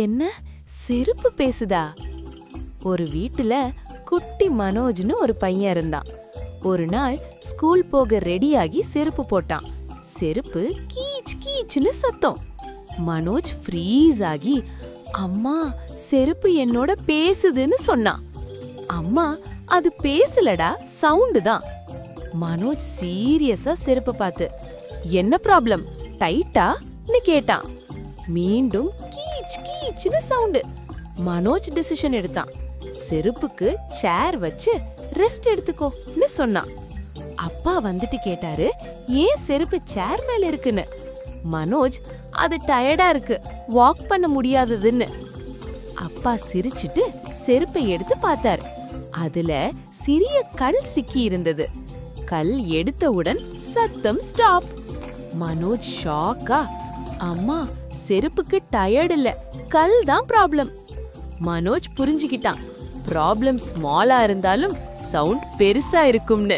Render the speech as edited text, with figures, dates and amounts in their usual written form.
என்ன செருப்பு பேசுதா? ஒரு வீட்டுல குட்டி மனோஜ்னு ஒரு பையன் இருந்தான். ஒரு நாள் ஸ்கூல் போக ரெடியாகி செருப்பு போட்டான். செருப்பு கீச் கீச்னு சத்தம். மனோஜ் ஃப்ரீஸ் ஆகி, அம்மா செருப்பு என்னோட பேசுதுன்னு சொன்னான். அம்மா, அது பேசலடா, சவுண்டு தான். மனோஜ் சீரியஸா செருப்பு பார்த்து, என்ன ப்ராப்ளம், டைட்டான்னு கேட்டான். மீண்டும் கீச் கீச்னு சவுண்டு. மனோஜ் டிசிஷன் எடுத்தான். செருப்புக்கு சேர் வச்சு ரெஸ்ட் எடுத்துக்கோன்னு சொன்னான். அப்பா வந்துட்டு கேட்டாரு, ஏன் செருப்பு சேர் மேல இருக்குன்னு. மனோஜ், அது டயர்டா இருக்கு, வாக் பண்ண முடியாததுன்னு. அப்பா சிரிச்சிட்டு செருப்பை எடுத்து பார்த்தாரு. அதுல சிறிய கல் சிக்கி இருந்தது. கல் எடுத்தவுடன் சத்தம் ஸ்டாப். மனோஜ் ஷாக்கா, அம்மா செருப்புக்கு டயர்ட் இல்ல, கல் தான் ப்ராப்ளம். மனோஜ் புரிஞ்சுக்கிட்டான், ப்ராப்ளம் ஸ்மாலா இருந்தாலும் சவுண்ட் பெருசா இருக்கும்னு.